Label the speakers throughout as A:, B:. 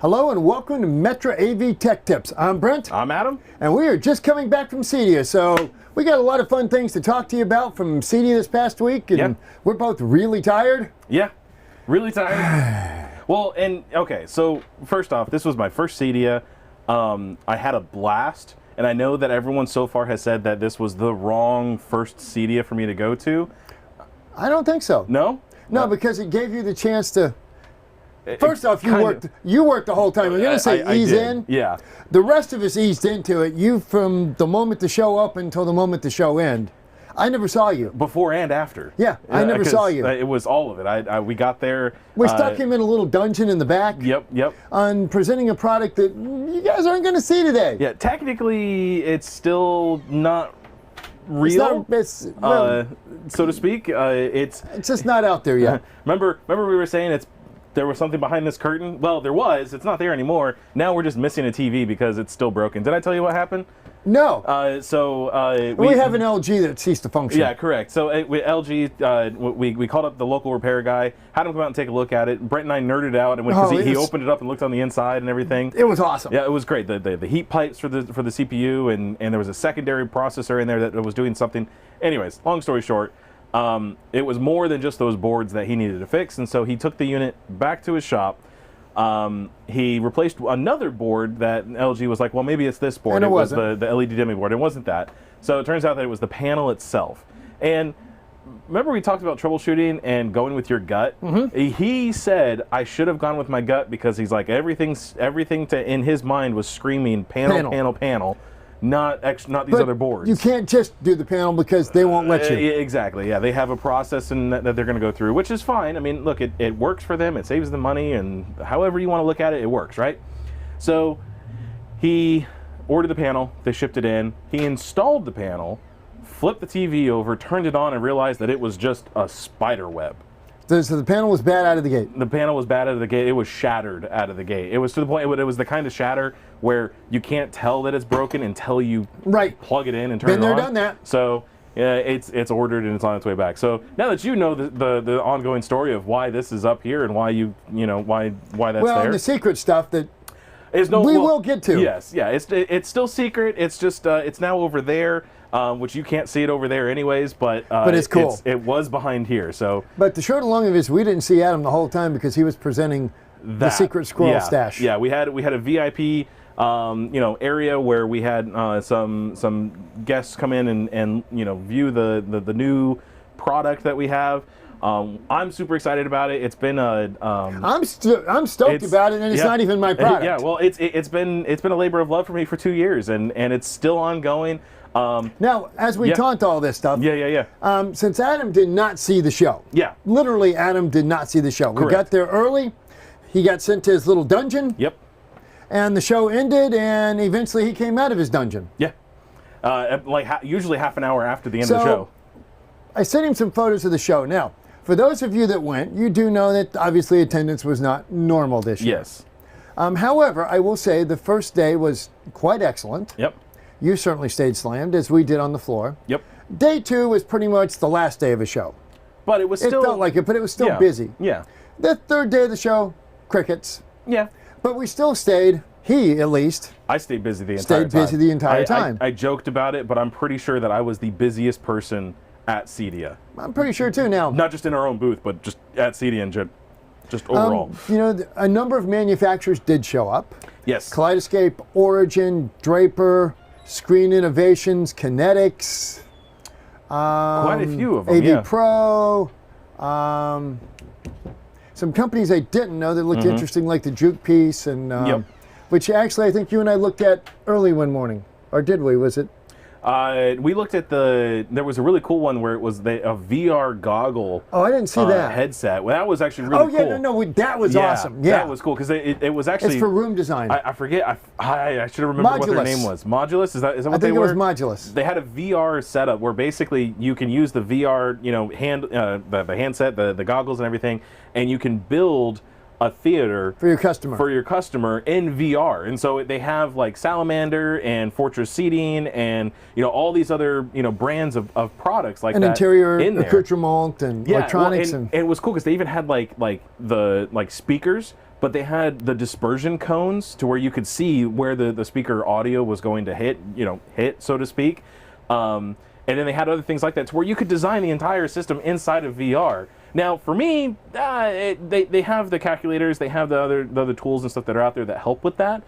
A: Hello and welcome to Metra AV Tech Tips. I'm Brent.
B: I'm Adam.
A: And we are just coming back from CEDIA, so we got a lot of fun things to talk to you about from CEDIA this past week, and we're both really tired.
B: Yeah, really tired. Well, and okay, so first off, this was my first CEDIA. I had a blast, and I know that everyone so far has said that this was the wrong first CEDIA for me to go to.
A: I don't think so.
B: No?
A: No, because it gave you the chance to... First off, you worked the whole time. I'm going to say ease in.
B: Yeah.
A: The rest of us eased into it. You, from the moment the show up until the moment the show end. I never saw you.
B: Before and after.
A: Yeah, I never saw you.
B: It was all of it. We got there.
A: We stuck him in a little dungeon in the back.
B: Yep.
A: On presenting a product that you guys aren't going to see today.
B: Yeah, technically, it's still not real, so to speak. It's
A: just not out there yet.
B: Remember we were saying there was something behind this curtain? Well, there was. It's not there anymore. Now we're just missing a TV because it's still broken. Did I tell you what happened?
A: No.
B: We
A: have an LG that ceased to function.
B: Yeah, correct. So with LG, we called up the local repair guy, had him come out and take a look at it. Brent and I nerded out and he opened it up and looked on the inside and everything.
A: It was awesome.
B: Yeah, it was great. The heat pipes for the CPU and there was a secondary processor in there that was doing something. Anyways, long story short, it was more than just those boards that he needed to fix, and so he took the unit back to his shop. He replaced another board that LG was like, well, maybe it's this board.
A: And it
B: was
A: wasn't.
B: the LED dimming board. It wasn't that. So it turns out that it was the panel itself. And remember we talked about troubleshooting and going with your gut? Mm-hmm. He said I should have gone with my gut because he's like everything in his mind was screaming panel. Not these other boards.
A: You can't just do the panel because they won't let you.
B: Exactly, yeah. They have a process that they're going to go through, which is fine. I mean, look, it works for them. It saves them money, and however you want to look at it, it works, right? So he ordered the panel. They shipped it in. He installed the panel, flipped the TV over, turned it on, and realized that it was just a spider web.
A: So the panel was bad out of the gate.
B: The panel was bad out of the gate. It was shattered out of the gate. It was to the point. It was the kind of shatter where you can't tell that it's broken until you plug it in and turn it on.
A: Been there, done that.
B: So yeah, it's ordered and it's on its way back. So now that you know the ongoing story of why this is up here and why why that's there.
A: Well, and the secret stuff that we will get to.
B: Yes, yeah. It's still secret. It's just it's now over there. Which you can't see it over there anyways, but
A: it's cool.
B: It was behind here, so.
A: But the short and long of it is we didn't see Adam the whole time because he was presenting the secret squirrel stash.
B: Yeah, we had a VIP area where we had some guests come in and view the new product that we have. I'm super excited about it. It's been
A: I'm stoked about it, and it's not even my product.
B: Yeah, well, it's been a labor of love for me for 2 years, and it's still ongoing.
A: Now, as we taunt all this stuff, since Adam did not see the show, literally Adam did not see the show.
B: Correct.
A: We got there early. He got sent to his little dungeon.
B: Yep.
A: And the show ended, and eventually he came out of his dungeon.
B: Yeah. Usually half an hour after the end of the show.
A: I sent him some photos of the show. Now, for those of you that went, you do know that obviously attendance was not normal this year.
B: Yes.
A: However, I will say the first day was quite excellent.
B: Yep.
A: You certainly stayed slammed, as we did on the floor.
B: Yep.
A: Day 2 was pretty much the last day of a show.
B: But it was still...
A: It felt like it, but it was still busy.
B: Yeah.
A: The third day of the show, crickets.
B: Yeah.
A: But we still stayed, he at least.
B: I stayed busy the entire time.
A: Stayed busy the entire time.
B: I joked about it, but I'm pretty sure that I was the busiest person at CEDIA.
A: I'm pretty sure too now.
B: Not just in our own booth, but just at CEDIA and just overall.
A: A number of manufacturers did show up.
B: Yes.
A: Kaleidoscape, Origin, Draper, Screen Innovations, Kinetics.
B: Quite a few of them,
A: AV Pro. Some companies I didn't know that looked interesting, like the Juke piece, and which actually I think you and I looked at early one morning. Or did we? Was it?
B: We looked at there was a really cool one where it was a VR goggle.
A: Oh, I didn't see that.
B: Headset. Well, that was actually really cool.
A: Oh, yeah, no, that was awesome. Yeah.
B: That was cool because it was actually.
A: It's for room design.
B: I forget. I should have remembered what their name was. Modulus? Is that what they were?
A: I think it was Modulus.
B: They had a VR setup where basically you can use the VR, the handset, the goggles and everything, and you can build a theater
A: for your customer
B: in VR. And so they have like Salamander and Fortress Seating and all these other brands of products like that
A: interior
B: in there.
A: accoutrement and electronics.
B: And it was cool because they even had like the speakers, but they had the dispersion cones to where you could see where the speaker audio was going to hit, so to speak. And then they had other things like that to where you could design the entire system inside of VR. Now, for me, they have the calculators, they have the other tools and stuff that are out there that help with that.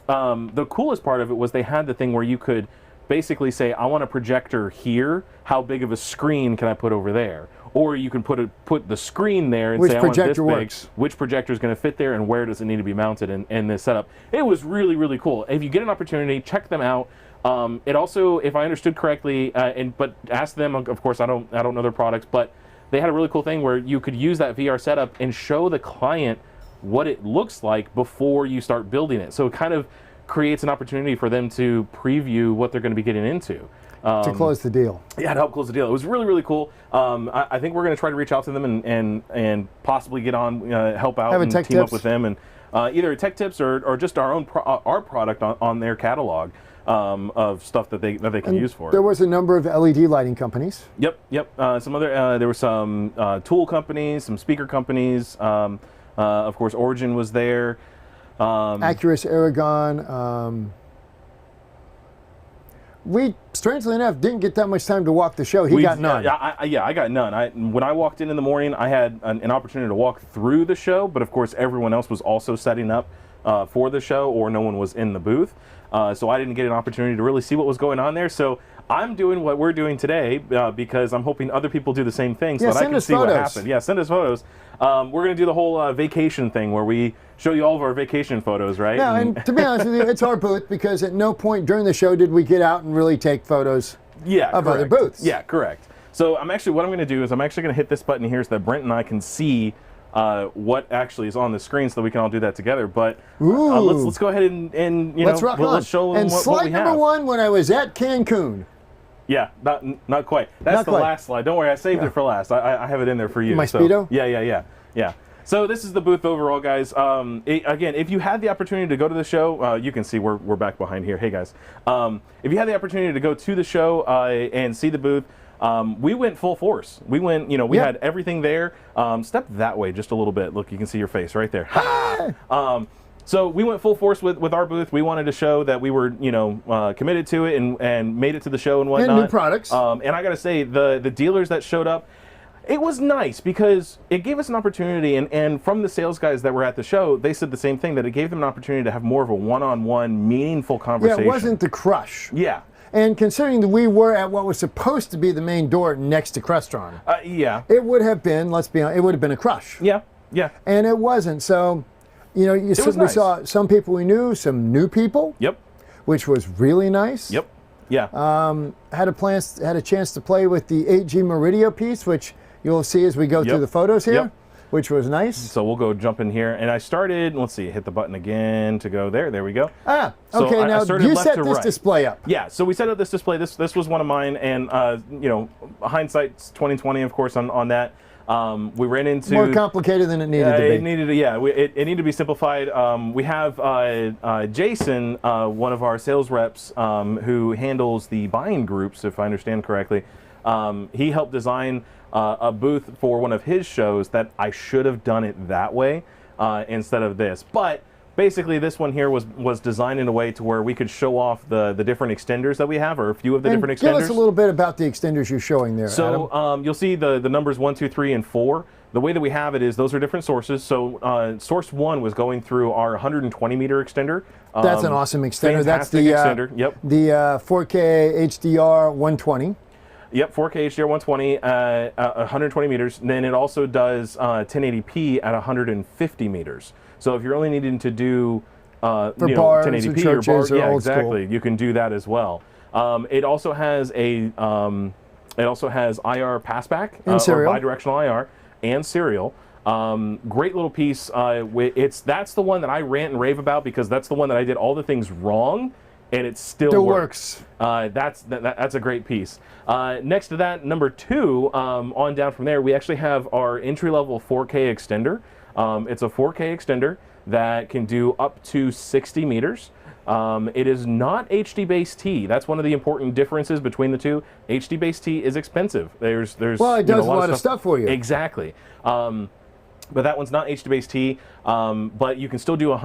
B: The coolest part of it was they had the thing where you could basically say, I want a projector here, how big of a screen can I put over there? Or you can put the screen there and say, I want this big. Which projector is going to fit there and where does it need to be mounted in this setup? It was really, really cool. If you get an opportunity, check them out. It also, if I understood correctly, but ask them, of course, I don't know their products, but they had a really cool thing where you could use that VR setup and show the client what it looks like before you start building it. So it kind of creates an opportunity for them to preview what they're going to be getting into.
A: To close the deal.
B: Yeah, to help close the deal. It was really, really cool. I think we're going to try to reach out to them and possibly get on, help out and team up with them, and either tech tips or just our own our product on their catalog of stuff that they can use for it.
A: There was a number of LED lighting companies.
B: Yep. Some other there were some tool companies, some speaker companies. Of course, Origin was there.
A: Accurus, Aragon. We, strangely enough, didn't get that much time to walk the show. He got none.
B: I got none. When I walked in the morning, I had an opportunity to walk through the show, but of course everyone else was also setting up for the show, or no one was in the booth. So I didn't get an opportunity to really see what was going on there. So I'm doing what we're doing today because I'm hoping other people do the same thing so that I can see what happened. Yeah, send us photos. We're going to do the whole vacation thing where we show you all of our vacation photos, right?
A: Yeah, and to be honest with you, it's our booth because at no point during the show did we get out and really take photos of other booths.
B: Yeah, correct. So what I'm going to do is I'm actually going to hit this button here so that Brent and I can see what actually is on the screen so that we can all do that together. But let's go ahead and
A: let's rock on.
B: Let's show them
A: and
B: what
A: slide
B: we have.
A: number one, when I was at Cancun.
B: Yeah, not quite. That's the last slide. Don't worry, I saved it for last. I have it in there for you.
A: My Speedo?
B: Yeah. So this is the booth overall, guys. Again, if you had the opportunity to go to the show, you can see we're back behind here. Hey, guys. If you had the opportunity to go to the show and see the booth, we went full force. We went, we had everything there. Step that way just a little bit. Look, you can see your face right there. So we went full force with our booth. We wanted to show that we were, committed to it and made it to the show and whatnot.
A: And new products.
B: And I got to say, the dealers that showed up, it was nice because it gave us an opportunity, and from the sales guys that were at the show, they said the same thing, that it gave them an opportunity to have more of a one-on-one, meaningful conversation.
A: Yeah, it wasn't the crush.
B: Yeah.
A: And considering that we were at what was supposed to be the main door next to Crestron, it would have been, let's be honest, it would have been a crush.
B: Yeah.
A: And it wasn't. So, we saw some people we knew, some new people.
B: Yep.
A: Which was really nice.
B: Yep. Yeah.
A: Had a chance to play with the 8G Meridio piece, which you'll see as we go through the photos here, which was nice.
B: So we'll go jump in here. And I started, let's see, hit the button again to go there. There we go.
A: Okay,
B: so
A: now you set this display up.
B: Yeah, so we set up this display. This was one of mine. And, hindsight's 2020, of course, on that. We ran into...
A: More complicated than it needed to be.
B: It needed to be simplified. We have Jason, one of our sales reps, who handles the buying groups, if I understand correctly. He helped design a booth for one of his shows that I should have done it that way instead of this. But basically this one here was designed in a way to where we could show off the different extenders that we have, or a few of the different extenders.
A: Give us a little bit about the extenders you're showing there,
B: Adam. You'll see the numbers 1, 2, 3, and 4. The way that we have it is those are different sources. So source 1 was going through our 120 meter extender.
A: That's an awesome extender. That's the
B: extender. Yep.
A: The 4K HDR 120.
B: Yep, 4K HDR 120, 120 meters. And then it also does 1080p at 150 meters. So if you're only needing to do
A: for bars
B: 1080p
A: or churches or old
B: exactly,
A: school.
B: You can do that as well. It also has IR passback
A: and
B: or bidirectional IR and serial. Great little piece. That's the one that I rant and rave about because that's the one that I did all the things wrong. And it still works. That's a great piece. Next to that, number 2, on down from there, we actually have our entry-level 4K extender. It's a 4K extender that can do up to 60 meters. It is not HD base T. That's one of the important differences between the two. HD base T is expensive. There's
A: well, it does a lot of stuff for you.
B: Exactly. but that one's not HD-Base-T. But you can still do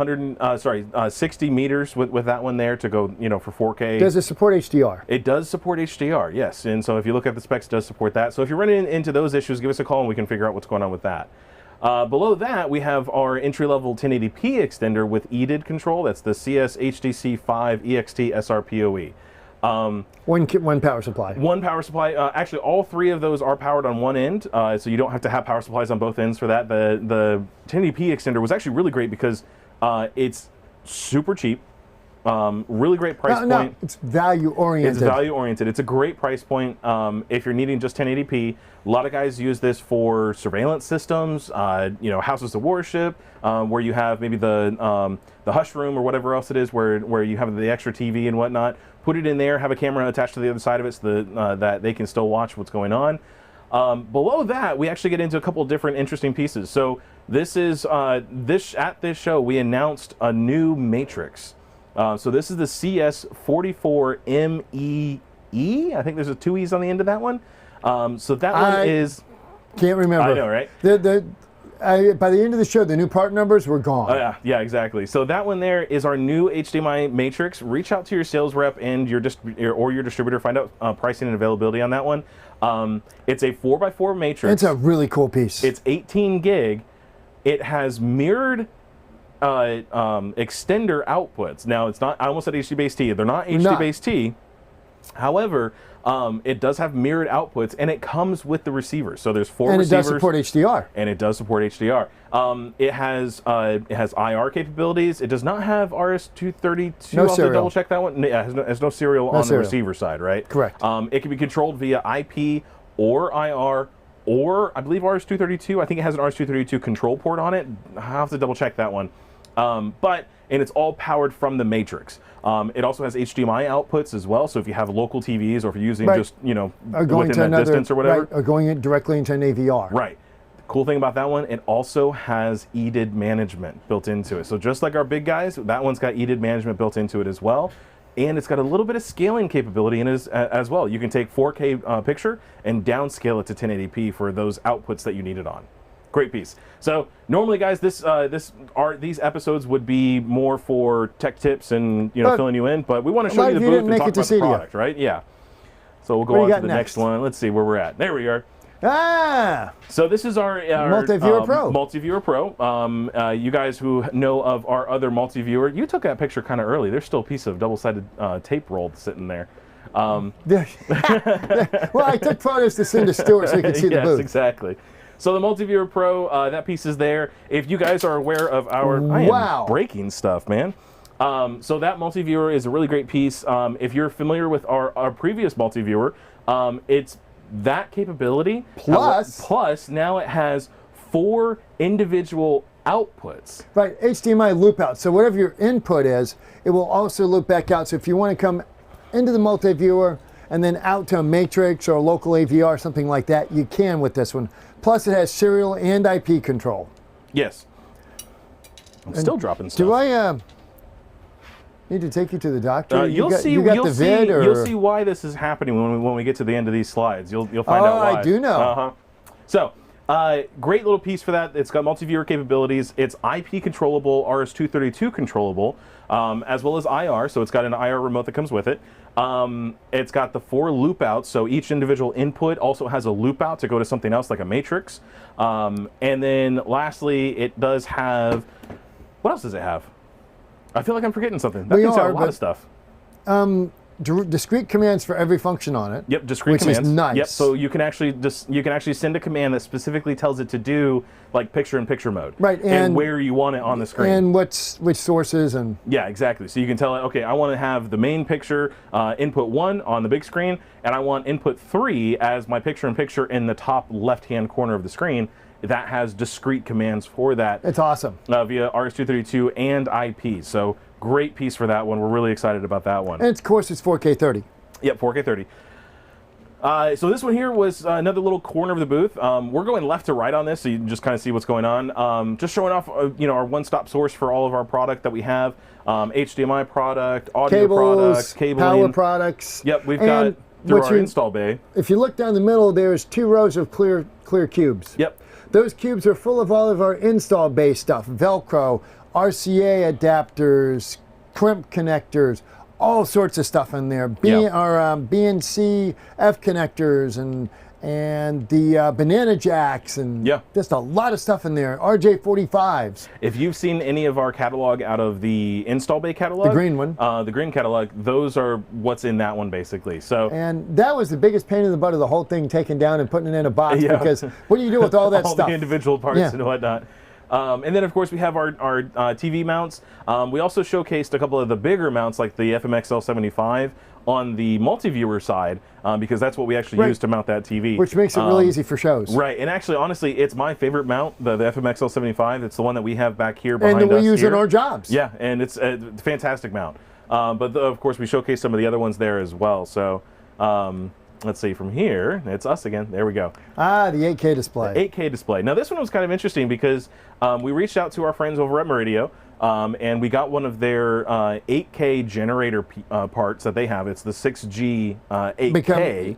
B: 60 meters with that one there to go, for 4K.
A: Does it support HDR?
B: It does support HDR, yes. And so if you look at the specs, it does support that. So if you're running into those issues, give us a call and we can figure out what's going on with that. Below that, we have our entry-level 1080p extender with EDID control. That's the CS-HDC5 EXT SRPOE.
A: One power supply.
B: One power supply. Actually, all three of those are powered on one end, so you don't have to have power supplies on both ends for that. The 1080p extender was actually really great because it's super cheap. Really great price point.
A: No, it's value oriented.
B: It's value oriented. It's a great price point if you're needing just 1080p. A lot of guys use this for surveillance systems, houses of worship, where you have maybe the hush room or whatever else it is, where you have the extra TV and whatnot. Put it in there, have a camera attached to the other side of it so that they can still watch what's going on. Below that, we actually get into a couple of different interesting pieces. So this is at this show we announced a new matrix. So this is the CS44MEE. I think there's 2 E's on the end of that one. So that one is...
A: Can't remember.
B: I know, right?
A: By the end of the show, the new part numbers were gone.
B: Yeah, exactly. So that one there is our new HDMI matrix. Reach out to your sales rep and your distributor. Find out pricing and availability on that one. It's a 4x4 matrix.
A: It's a really cool piece.
B: It's 18 gig. It has mirrored extender outputs. Now, it's not. I almost said HD-Base-T. They're not HD-Base-T. However, it does have mirrored outputs, and it comes with the receiver. So there's 4 receivers.
A: And it does support HDR.
B: And it does support HDR. It has IR capabilities. It does not have RS-232.
A: No
B: I'll have to
A: serial.
B: double check that one. Yeah, it has no serial on the receiver side, right?
A: Correct.
B: It can be controlled via IP or IR. Or I believe RS-232. I think it has an RS-232 control port on it. I'll have to double check that one. And it's all powered from the matrix. It also has HDMI outputs as well. So if you have local TVs or if you're using just within that distance or whatever,
A: or going directly into an AVR.
B: Right. The cool thing about that one, it also has EDID management built into it. So just like our big guys, that one's got EDID management built into it as well. And it's got a little bit of scaling capability in it as well. You can take 4K picture and downscale it to 1080p for those outputs that you need it on. Great piece. So normally, guys, these episodes would be more for tech tips and filling you in, but we want to show you the booth and talk about the product, right? Yeah. So we'll go on to the next one. Let's see where we're at. There we are. So this is our
A: Multi-Viewer Pro.
B: Multi-Viewer Pro. You guys who know of our other multi-viewer, you took that picture kind of early. There's still a piece of double-sided tape roll sitting there.
A: Well, I took photos to send to Stuart so you could see the booth.
B: Yes, exactly. So the Multi-Viewer Pro, that piece is there. If you guys are aware of our... I am breaking stuff, man. So that Multi-Viewer is a really great piece. If you're familiar with our previous Multi-Viewer, it's that capability. Plus, now it has 4 individual outputs.
A: Right, HDMI loop out. So whatever your input is, it will also loop back out. So if you want to come into the Multi-Viewer and then out to a matrix or a local AVR, something like that, you can with this one. Plus it has serial and IP control.
B: Yes. I'm still dropping stuff.
A: Do I need to take you to the doctor?
B: You'll see why this is happening when we get to the end of these slides. You'll find out why.
A: I do know.
B: So, great little piece for that. It's got multi-viewer capabilities. It's IP controllable, RS-232 controllable, as well as IR. So it's got an IR remote that comes with it. It's got the 4 loop outs. So each individual input also has a loop out to go to something else like a matrix. And then lastly, it does have, what else does it have? I feel like I'm forgetting something. That thing's got a lot of stuff.
A: Discrete commands for every function on it.
B: Yep, discrete commands.
A: Which is nice.
B: Yep, so you can actually send a command that specifically tells it to do like picture-in-picture mode.
A: Right,
B: and where you want it on the screen.
A: And which sources and...
B: Yeah, exactly. So you can tell it, okay, I want to have the main picture, input 1 on the big screen, and I want input 3 as my picture-in-picture in the top left-hand corner of the screen. That has discrete commands for that.
A: It's awesome.
B: Via RS-232 and IP. So great piece for that one. We're really excited about that one.
A: And of course, it's 4K 30.
B: Yep, 4K 30. So this one here was another little corner of the booth. We're going left to right on this, so you can just kind of see what's going on. Just showing off, our one-stop source for all of our product that we have. HDMI product, audio products, cabling.
A: Power products.
B: Yep, we've got through our install bay.
A: If you look down the middle, there's 2 rows of clear cubes.
B: Yep.
A: those cubes are full of all of our install-based stuff, Velcro, RCA adapters, crimp connectors, all sorts of stuff in there. BNC F connectors and the banana jacks and just a lot of stuff in there. RJ45s.
B: If you've seen any of our catalog out of the install bay catalog,
A: the green one,
B: the green catalog, those are what's in that one basically. So
A: and that was the biggest pain in the butt of the whole thing, taken down and putting it in a box because what do you do with all that
B: all
A: stuff?
B: The individual parts and whatnot. And then, of course, we have our TV mounts. We also showcased a couple of the bigger mounts, like the FMXL75 on the multi-viewer side, because that's what we actually use to mount that TV.
A: Which makes it really easy for shows.
B: Right, and actually, honestly, it's my favorite mount, the FMXL75. It's the one that we have back here behind us.
A: And that we use in our jobs.
B: Yeah, and it's a fantastic mount. But, of course, we showcased some of the other ones there as well. So, let's see, from here, it's us again. There we go.
A: Ah, the 8K display.
B: The 8K display. Now, this one was kind of interesting because we reached out to our friends over at Meridio, and we got one of their 8K generator parts that they have. It's the 6G 8K.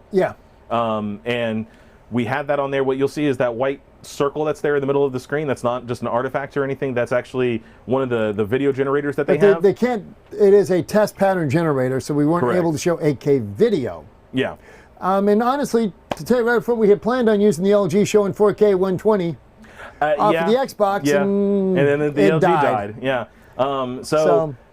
B: And we had that on there. What you'll see is that white circle that's there in the middle of the screen. That's not just an artifact or anything. That's actually one of the video generators that they have.
A: They can't. It is a test pattern generator, so we weren't able to show 8K video.
B: Yeah.
A: And honestly, to tell you right before, we had planned on using the LG showing 4K 120 off of the Xbox, and
B: then the LG
A: died.
B: Yeah.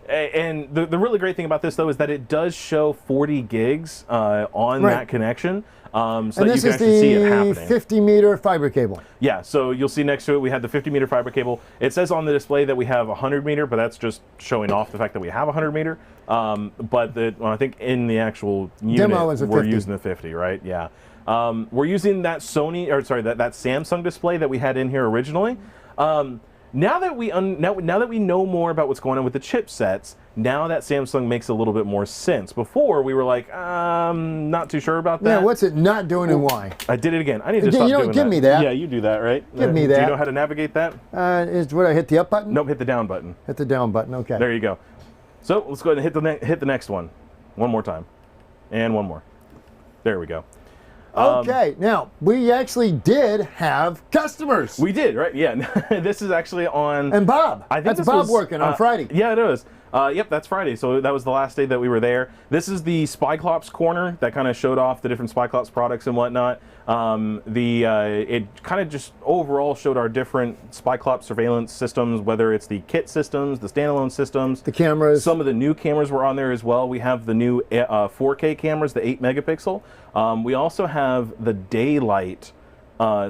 B: And the really great thing about this, though, is that it does show 40 gigs on that connection. So that you can actually see it happening.
A: 50-meter fiber cable.
B: Yeah, so you'll see next to it we have the 50-meter fiber cable. It says on the display that we have 100-meter, but that's just showing off the fact that we have 100-meter. But I think in the actual unit, we're using the 50, right? Yeah. We're using that that Samsung display that we had in here originally. Now that we know more about what's going on with the chipsets, now that Samsung makes a little bit more sense. Before we were like, not too sure about that.
A: Yeah, what's it not doing and why?
B: I did it again. I need to stop doing that.
A: Give me that.
B: Yeah, you do that, right?
A: Give me that.
B: Do you know how to navigate that?
A: Is what I hit the up button?
B: Nope, hit the down button.
A: Hit the down button. Okay.
B: There you go. So let's go ahead and hit the next one more time, and one more. There we go.
A: Okay, now we actually did have customers.
B: We did, right? Yeah. This is actually on.
A: And Bob.
B: I think
A: that's Bob working on Friday.
B: Yeah, it is. Yep, that's Friday. So that was the last day that we were there. This is the Spyclops corner that kind of showed off the different Spyclops products and whatnot. It kind of just overall showed our different Spyclops surveillance systems, whether it's the kit systems, the standalone systems,
A: the cameras.
B: Some of the new cameras were on there as well. We have the new 4K cameras, the 8 megapixel. We also have the daylight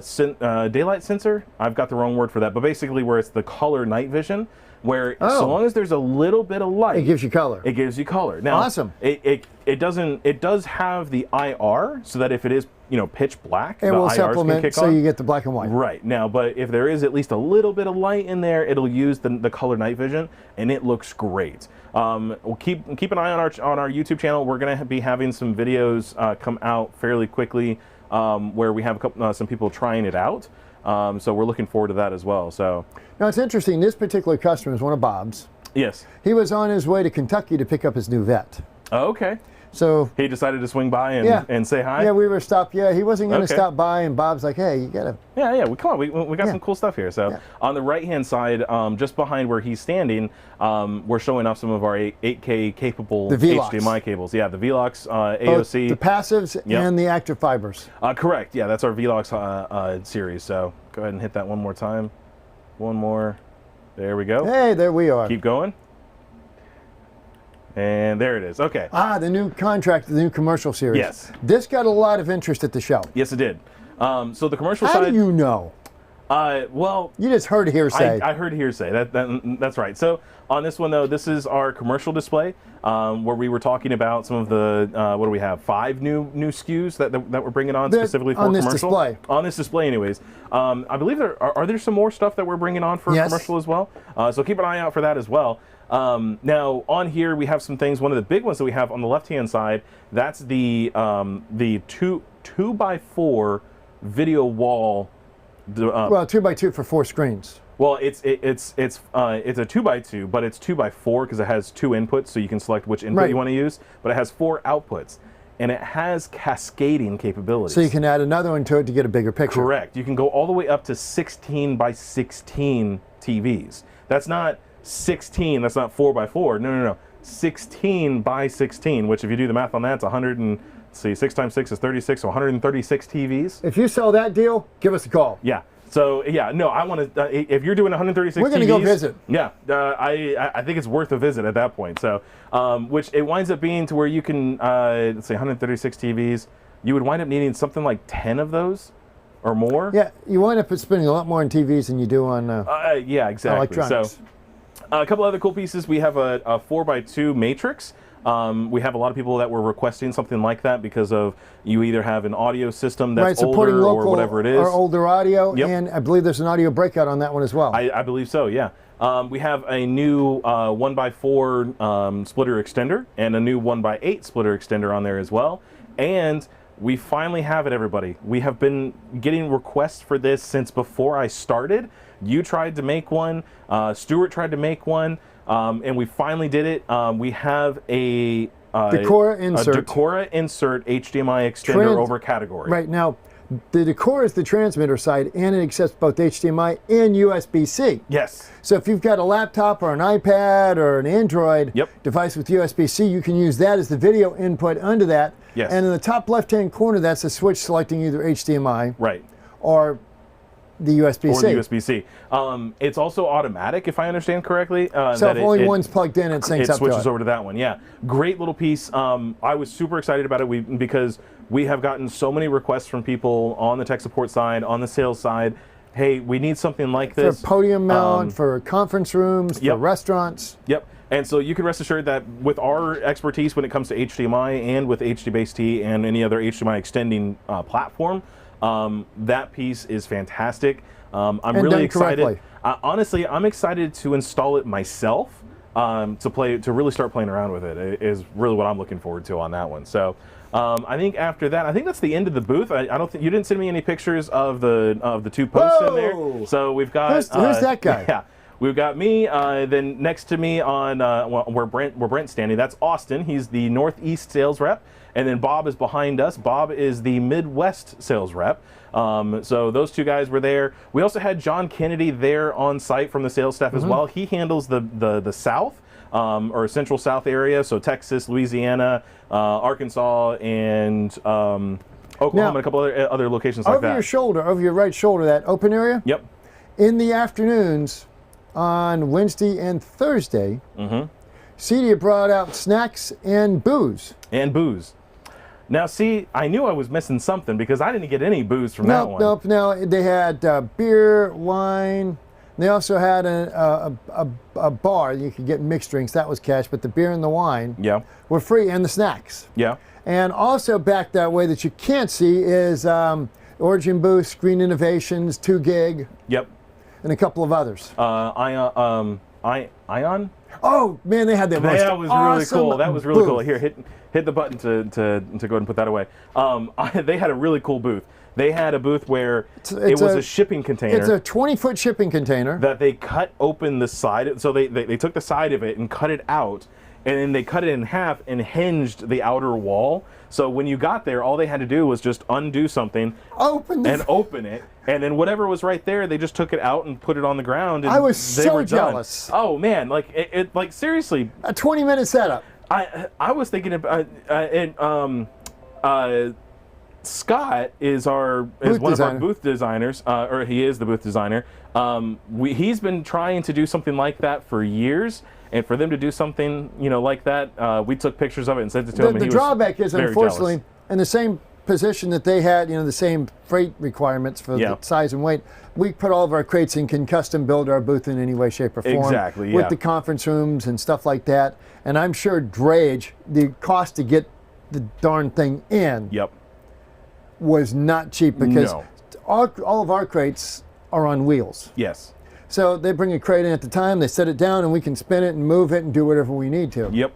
B: sensor. I've got the wrong word for that, but basically where it's the color night vision. Where so long as there's a little bit of light,
A: it gives you color.
B: It gives you color. Now,
A: awesome.
B: It does have the IR, so that if it is pitch black,
A: it will supplement, so you get the black and white.
B: Right now, but if there is at least a little bit of light in there, it'll use the color night vision, and it looks great. We'll keep an eye on our YouTube channel. We're going to be having some videos come out fairly quickly, where we have some people trying it out. So we're looking forward to that as well. So
A: now it's interesting. This particular customer is one of Bob's.
B: Yes.
A: He was on his way to Kentucky to pick up his new vet.
B: Oh, okay.
A: So
B: he decided to swing by and say hi.
A: Yeah, we were stopped. Yeah, he wasn't going to stop by, and Bob's like, "Hey, you gotta."
B: Yeah. Come on, we got some cool stuff here. So on the right-hand side, just behind where he's standing, we're showing off some of our 8K capable HDMI cables. Yeah, the Velox AOC.
A: Both the passives and the active fibers.
B: Correct. Yeah, that's our Velox series. So go ahead and hit that one more time. One more. There we go.
A: Hey, there we are.
B: Keep going. And there it is. Okay.
A: The new contract, the new commercial series.
B: Yes.
A: This got a lot of interest at the show.
B: Yes, it did. So the commercial
A: side.
B: How
A: do you know?
B: Well,
A: you just heard hearsay.
B: I heard hearsay. That's right. So on this one though, this is our commercial display where we were talking about some of the what do we have? 5 new SKUs that we're bringing on specifically for commercial.
A: Display.
B: On this display, anyways. I believe there are some more stuff that we're bringing on for commercial as well. So keep an eye out for that as well. Now on here we have some things. One of the big ones that we have on the left-hand side, that's the 2x4 video wall.
A: Well, 2x2 for 4 screens.
B: Well, it's a 2x2, but it's 2x4 because it has 2 inputs, so you can select which input you want to use. But it has 4 outputs. and it has cascading capabilities.
A: So you can add another one to it to get a bigger picture.
B: Correct. You can go all the way up to 16 by 16 TVs. That's not 16, that's not 4 by 4. No. 16 by 16, which if you do the math on that, it's 100 and, let's see, 6 times 6 is 36, so 136 TVs.
A: If you sell that deal, give us a call.
B: Yeah. So yeah, no, I want to. If you're doing 136,
A: we're going to go visit.
B: Yeah, I think it's worth a visit at that point. So, which it winds up being to where you can, let's say 136 TVs, you would wind up needing something like 10 of those, or more.
A: Yeah, you wind up spending a lot more on TVs than you do on.
B: Yeah, exactly.
A: Electronics.
B: So, a couple other cool pieces. We have a 4x2 matrix. We have a lot of people that were requesting something like that because of you either have an audio system that's
A: supporting
B: older
A: local
B: or whatever it is.
A: Or older audio,
B: Yep.
A: and I believe there's an audio breakout on that one as well.
B: I believe so, yeah. We have a new 1x4 splitter extender and a new 1x8 splitter extender on there as well. And we finally have it, everybody. We have been getting requests for this since before I started. You tried to make one, Stuart tried to make one, and we finally did it. We have a
A: Decora insert.
B: A Decora insert HDMI extender over category.
A: Right now, the Decora is the transmitter side, and it accepts both HDMI and USB-C.
B: Yes.
A: So if you've got a laptop or an iPad or an Android device with USB-C, you can use that as the video input onto that.
B: Yes.
A: And in the top left-hand corner, that's a switch selecting either HDMI or the USB-C.
B: Or the USB-C. It's also automatic, if I understand correctly.
A: So if only one's plugged in, it syncs up to it.
B: It switches over to that one, yeah. Great little piece. I was super excited about it because we have gotten so many requests from people on the tech support side, on the sales side. Hey, we need something like this.
A: For podium mount, for conference rooms, for restaurants.
B: Yep. And so you can rest assured that with our expertise when it comes to HDMI and with HDBaseT and any other HDMI extending platform, that piece is fantastic. I'm really excited. Honestly, I'm excited to install it myself to really start playing around with it. Is really what I'm looking forward to on that one. So I think after that, I think that's the end of the booth. I don't think you didn't send me any pictures of the two posts in there. So we've got
A: who's that guy?
B: Yeah. We've got me, then next to me on where Brent's standing, that's Austin. He's the Northeast sales rep. And then Bob is behind us. Bob is the Midwest sales rep. So those two guys were there. We also had John Kennedy there on site from the sales staff as well. He handles the South or Central South area, so Texas, Louisiana, Arkansas, and Oklahoma, and a couple other locations like that.
A: Over your right shoulder, that open area?
B: Yep.
A: In the afternoons on Wednesday and Thursday, CEDIA brought out snacks and booze.
B: Now, see, I knew I was missing something because I didn't get any booze from that one.
A: Nope. Now, they had beer, wine. They also had a bar. You could get mixed drinks. That was cash. But the beer and the wine were free, and the snacks.
B: Yeah.
A: And also back that way that you can't see is Origin Boost, Screen Innovations, 2 Gig.
B: Yep.
A: And a couple of others.
B: Ion?
A: Oh, man, they had that most
B: That was really cool. That was really cool. Here, hit the button to go ahead and put that away. They had a really cool booth. They had a booth where it was a shipping container.
A: It's a 20-foot shipping container.
B: That they cut open the side. So they took the side of it and cut it out. And then they cut it in half and hinged the outer wall. So when you got there, all they had to do was just undo something. Open it. And then whatever was right there, they just took it out and put it on the ground. And
A: I was so jealous.
B: Oh, man. Like seriously.
A: A 20-minute setup.
B: I was thinking about Scott is one of our booth designers, or he is the booth designer. He's been trying to do something like that for years, and for them to do something like that, we took pictures of it and sent it to him.
A: The drawback is, unfortunately, in the same position that they had, the same freight requirements for the size and weight, we put all of our crates and can custom build our booth in any way, shape, or form.
B: Exactly,
A: with the conference rooms and stuff like that. And I'm sure drayage, the cost to get the darn thing in was not cheap because all of our crates are on wheels.
B: Yes.
A: So they bring a crate in at the time, they set it down, and we can spin it and move it and do whatever we need to.
B: Yep.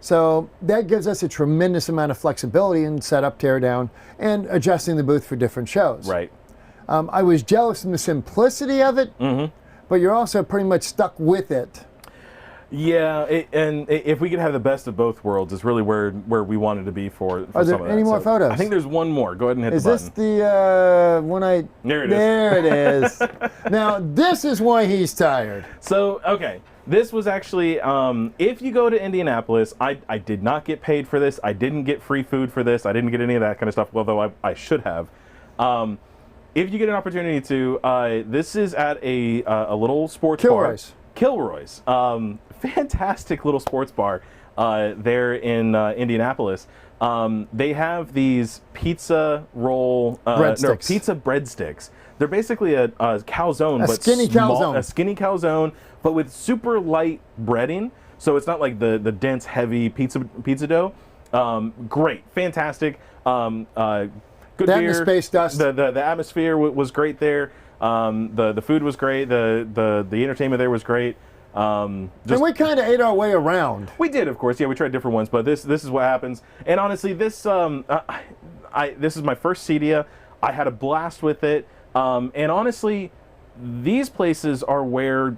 A: So that gives us a tremendous amount of flexibility in setup, tear down, and adjusting the booth for different shows.
B: Right.
A: I was jealous in the simplicity of it, but you're also pretty much stuck with it.
B: Yeah, if we could have the best of both worlds, is really where we wanted to be for
A: Are there
B: some of
A: any
B: that.
A: more photos?
B: I think there's one more. Go ahead and hit
A: Is
B: the
A: this
B: button.
A: the one I?
B: There it is.
A: There it is. Now this is why he's tired.
B: So, okay, this was actually, if you go to Indianapolis, I did not get paid for this. I didn't get free food for this. I didn't get any of that kind of stuff, although I should have. If you get an opportunity to, this is at a little sports
A: Kilroy's.
B: bar. Kilroy's. Fantastic little sports bar there in Indianapolis. They have these pizza roll,
A: Breadsticks.
B: pizza breadsticks. They're basically a calzone, but
A: skinny calzone.
B: a skinny calzone, but with super light breading. So it's not like the dense, heavy pizza dough. Great, fantastic. Good
A: That
B: beer.
A: and the space dust.
B: The atmosphere was great there. The food was great. The entertainment there was great.
A: And we kind of ate our way around.
B: We did, of course. Yeah, we tried different ones, but this is what happens. And honestly, this this is my first CEDIA. I had a blast with it. And honestly, these places are where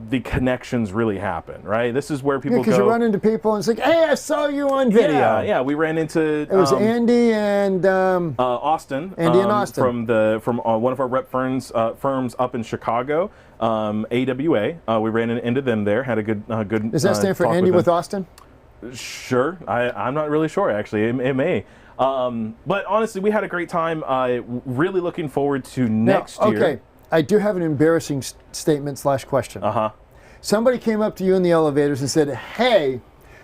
B: the connections really happen, right? This is where people
A: Because
B: go.
A: you run into people and it's like, hey, I saw you on video.
B: Yeah. We ran into.
A: It was Andy and
B: Austin.
A: Andy and Austin.
B: from one of our rep firms up in Chicago, AWA. We ran into them there. Had a good.
A: Does that stand for
B: talk
A: Andy
B: them.
A: with Austin?
B: Sure. I'm not really sure, actually. It may. But honestly, we had a great time. Really looking forward to next year.
A: Okay. I do have an embarrassing statement / question. Somebody came up to you in the elevators and said, hey,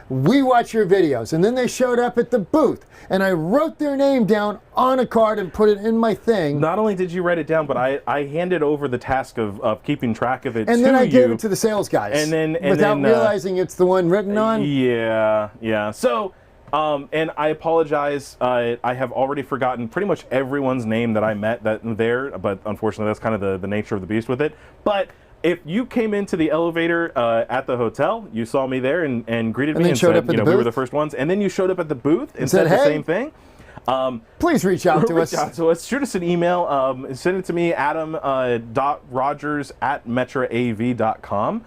A: we watch your videos. And then they showed up at the booth. And I wrote their name down on a card and put it in my thing.
B: Not only did you write it down, but I handed over the task of keeping track of it to you.
A: And then I gave it to the sales guys.
B: Without
A: realizing it's the one written on.
B: Yeah. So, and I apologize. I have already forgotten pretty much everyone's name that I met there, but unfortunately that's kind of the nature of the beast with it. But if you came into the elevator at the hotel, you saw me there and greeted me and said, we were the first ones. And then you showed up at the booth and said the same thing.
A: Please reach out to us.
B: Reach out to us. Shoot us an email. Send it to me, adam.rogers@metraav.com.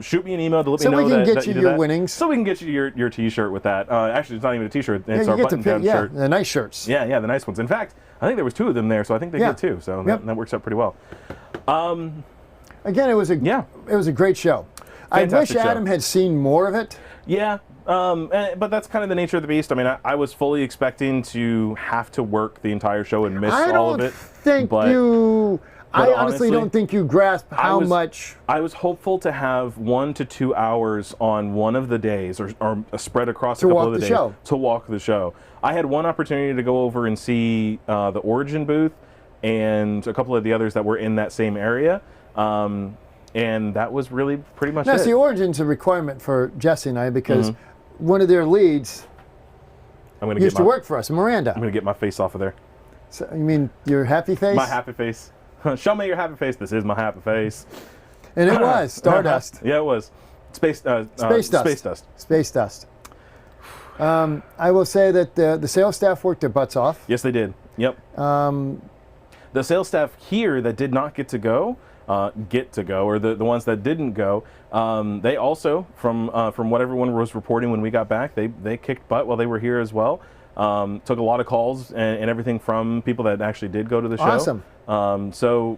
B: Shoot me an email to let me know that you did that.
A: Winnings.
B: So we can get you your T-shirt with that. Actually, it's not even a T-shirt. It's our button-down shirt.
A: The nice shirts.
B: Yeah, the nice ones. In fact, I think there was 2 of them there, so I think they get 2. So that works out pretty well.
A: Again, it was a great show. I wish Adam had seen more of it.
B: Yeah. But that's kind of the nature of the beast. I mean, I was fully expecting to have to work the entire show and miss all of it.
A: I honestly don't think you grasp how much.
B: I was hopeful to have 1 to 2 hours on one of the days, or spread across a couple of the days to walk the show. I had one opportunity to go over and see the Origin booth and a couple of the others that were in that same area. And that was really pretty much it.
A: The Origin's a requirement for Jesse and I because one of their leads used to work for us, Miranda.
B: I'm going to get my face off of there.
A: So, you mean your happy face?
B: My happy face. Show me your happy face. This is my happy face.
A: And it was Stardust.
B: Yeah, it was. Space dust.
A: Space dust. I will say that the sales staff worked their butts off.
B: Yes, they did. Yep. The sales staff here that did not get to go, or the ones that didn't go, they also, from what everyone was reporting when we got back, they kicked butt while they were here as well. Took a lot of calls and everything from people that actually did go to the show.
A: Awesome.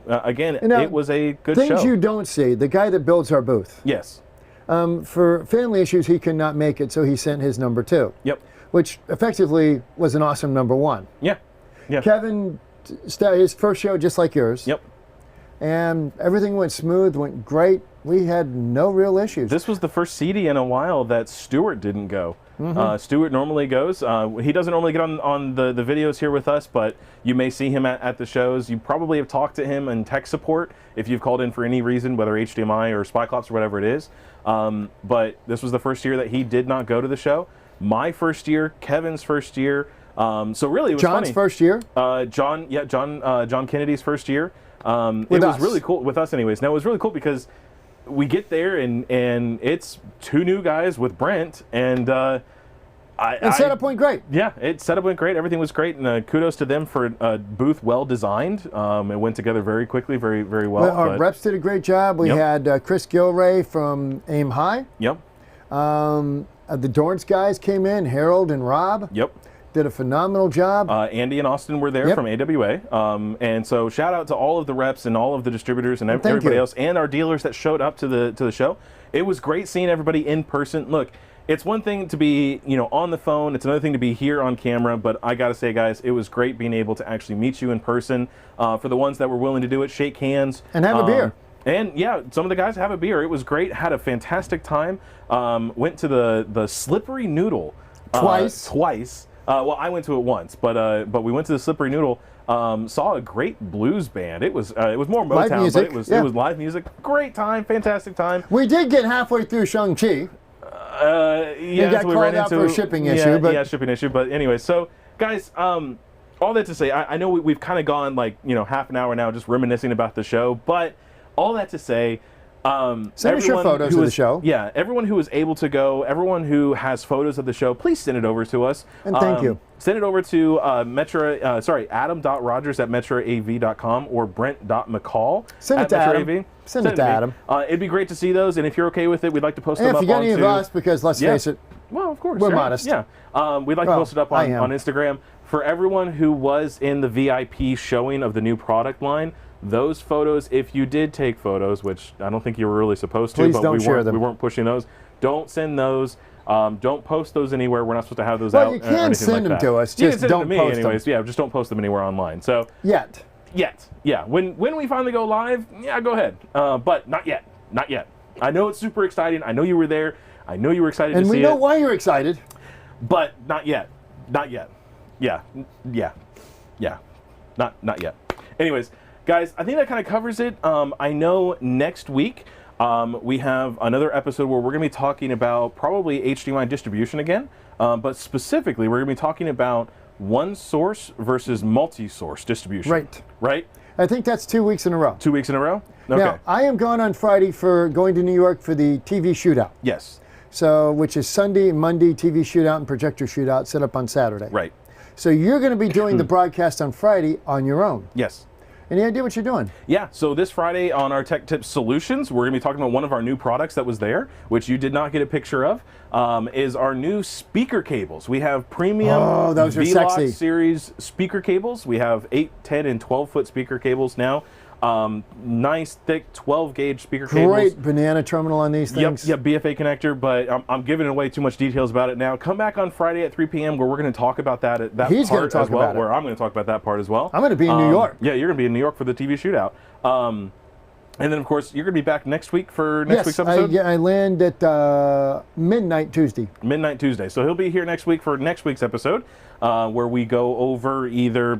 B: Again, it was a good show.
A: Things you don't see. The guy that builds our booth.
B: Yes.
A: For family issues, he could not make it, so he sent his number 2.
B: Yep.
A: Which effectively was an awesome number 1.
B: Yeah.
A: Kevin, his first show just like yours.
B: Yep.
A: And everything went smooth, went great. We had no real issues.
B: This was the first CD in a while that Stuart didn't go. Stuart normally goes. He doesn't normally get on the videos here with us, but you may see him at the shows. You probably have talked to him in tech support if you've called in for any reason, whether HDMI or Spyclops or whatever it is. But this was the first year that he did not go to the show. My first year, Kevin's first year. So really, it was
A: John's
B: funny.
A: first year?
B: John Kennedy's first year. It was really cool with us anyways. Now, it was really cool because we get there and it's 2 new guys with Brent, and
A: setup went great.
B: Yeah, setup went great. Everything was great, and kudos to them for a booth well designed. It went together very quickly, very, very well.
A: Our reps did a great job. We had Chris Gilray from Aim High.
B: Yep.
A: The Dorrance guys came in, Harold and Rob.
B: Yep.
A: Did a phenomenal job.
B: Andy and Austin were there from AWA. And so shout out to all of the reps and all of the distributors and everybody else and our dealers that showed up to the show. It was great seeing everybody in person. Look, it's one thing to be, on the phone. It's another thing to be here on camera. But I got to say, guys, it was great being able to actually meet you in person. For the ones that were willing to do it, shake hands.
A: And have a beer.
B: And yeah, some of the guys have a beer. It was great. Had a fantastic time. Went to the Slippery Noodle.
A: Twice.
B: Well, I went to it once, but we went to the Slippery Noodle. Saw a great blues band. It was more Motown,
A: live music,
B: but it was live music. Great time, fantastic time.
A: We did get halfway through Shang-Chi.
B: Yeah,
A: got called out for a shipping issue. But
B: shipping issue. But anyway, so guys, all that to say, I know we've kind of gone half an hour now just reminiscing about the show, but all that to say.
A: Send us your photos of the show.
B: Yeah, everyone who was able to go, everyone who has photos of the show, please send it over to us.
A: And thank you.
B: Send it over to adam.rogers@metraav.com or brent.mccall.
A: Send it to Adam. Send it to Adam.
B: It'd be great to see those, and if you're okay with it, we'd like to post them up
A: if you got any
B: onto...
A: of us, because let's face it,
B: well, of course,
A: we're modest.
B: Yeah, we'd like to post it up on Instagram. For everyone who was in the VIP showing of the new product line, those photos, if you did take photos, which I don't think you were really supposed to, but we weren't pushing those. Don't send those. Don't post those anywhere. We're not supposed to have those out.
A: Well, you can send them to us. Just don't post them.
B: Anyways. Yeah, just don't post them anywhere online. So
A: Yet.
B: Yeah. When we finally go live, yeah, go ahead. But not yet. Not yet. I know it's super exciting. I know you were there. I know you were excited to see it.
A: And we know why you're excited.
B: But not yet. Not yet. Yeah. Not yet. Anyways. Guys, I think that kind of covers it. I know next week we have another episode where we're going to be talking about probably HDMI distribution again, but specifically we're going to be talking about one source versus multi-source distribution. Right?
A: I think that's 2 weeks in a row.
B: 2 weeks in a row? Okay.
A: Now, I am gone on Friday for going to New York for the TV shootout.
B: Yes.
A: So, which is Sunday and Monday TV shootout and projector shootout set up on Saturday.
B: Right.
A: So you're going to be doing the broadcast on Friday on your own.
B: Yes.
A: Any idea what you're doing?
B: Yeah, so this Friday on our Tech Tips Solutions, we're going to be talking about one of our new products that was there, which you did not get a picture of, is our new speaker cables. We have premium
A: those are sexy.
B: series speaker cables. We have 8, 10, and 12-foot speaker cables now. Nice, thick 12-gauge speaker cables.
A: Great banana terminal on these things.
B: Yep, BFA connector, but I'm giving away too much details about it now. Come back on Friday at 3 p.m. where we're going to talk about that
A: He's
B: part
A: talk
B: as well,
A: about it.
B: where I'm going to talk about that part as well.
A: I'm going to be in New York.
B: Yeah, you're going to be in New York for the TV shootout. And then, of course, you're going to be back next week for next week's episode?
A: I land at midnight Tuesday.
B: Midnight Tuesday. So he'll be here next week for next week's episode, where we go over either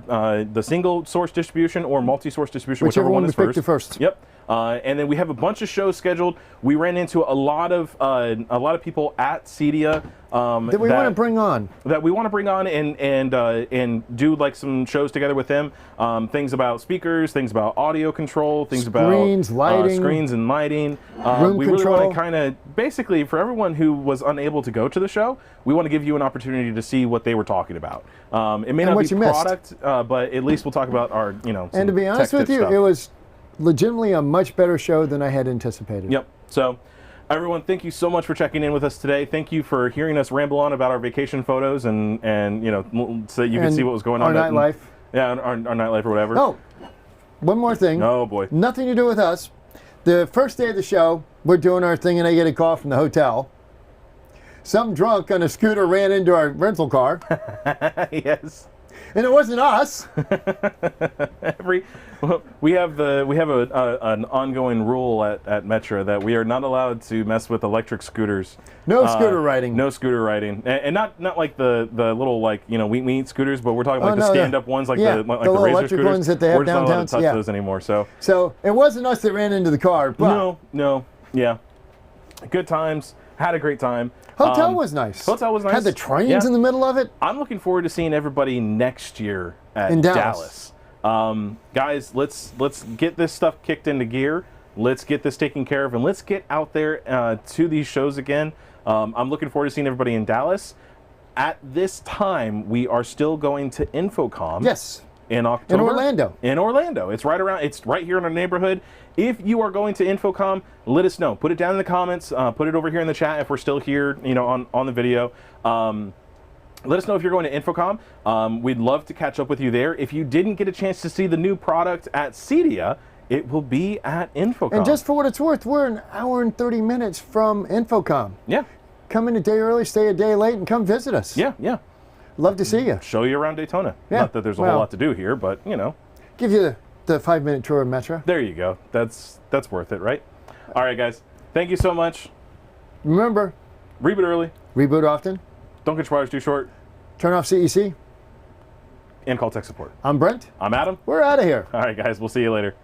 B: the single source distribution or multi-source distribution, whichever one is first. Yep. And then we have a bunch of shows scheduled. We ran into a lot of people at CEDIA
A: that we want to bring on.
B: That we want to bring on and do like some shows together with them. Things about speakers, things about audio control, things about screens and lighting.
A: Room
B: we
A: control.
B: really want to kind of basically, for everyone who was unable to go to the show, we want to give you an opportunity to see what they were talking about. It may not be product, but at least we'll talk about our
A: And to be honest with you, it was legitimately a much better show than I had anticipated.
B: Yep. So, everyone, thank you so much for checking in with us today. Thank you for hearing us ramble on about our vacation photos and so you can see what was going on.
A: Our nightlife.
B: Yeah, our nightlife or whatever.
A: Oh, one more thing.
B: Oh boy.
A: Nothing to do with us. The first day of the show, we're doing our thing, and I get a call from the hotel. Some drunk on a scooter ran into our rental car.
B: Yes.
A: And it wasn't us.
B: We have an ongoing rule at Metra that we are not allowed to mess with electric scooters.
A: No scooter riding.
B: No scooter riding, and not like the little we eat scooters, but we're talking like the stand up ones, like the
A: little
B: razor
A: electric
B: scooters.
A: ones that they have
B: we're just not allowed
A: downtowns.
B: to touch those anymore.
A: So it wasn't us that ran into the car. But
B: no, good times. Had a great time.
A: Hotel was nice.
B: Hotel was nice.
A: Had the trains in the middle of it.
B: I'm looking forward to seeing everybody next year
A: in
B: Dallas. Guys, let's get this stuff kicked into gear. Let's get this taken care of, and let's get out there to these shows again. I'm looking forward to seeing everybody in Dallas. At this time, we are still going to InfoComm.
A: Yes.
B: In October.
A: In Orlando.
B: In Orlando. It's right here in our neighborhood. If you are going to InfoComm, let us know. Put it down in the comments. Put it over here in the chat if we're still here, on the video. Let us know if you're going to InfoComm. We'd love to catch up with you there. If you didn't get a chance to see the new product at CEDIA, it will be at InfoComm.
A: And just for what it's worth, we're an hour and 30 minutes from InfoComm.
B: Yeah.
A: Come in a day early, stay a day late, and come visit us.
B: Yeah, yeah.
A: Love to see you.
B: Show you around Daytona.
A: Yeah.
B: Not that there's a whole lot to do here, but,
A: Give you the 5-minute tour of Metra.
B: There you go. That's worth it, right? All right, guys. Thank you so much.
A: Remember,
B: Reboot early.
A: reboot often.
B: Don't get your wires too short.
A: Turn off CEC.
B: And call tech support.
A: I'm Brent.
B: I'm Adam.
A: We're out of here.
B: All right, guys. We'll see you later.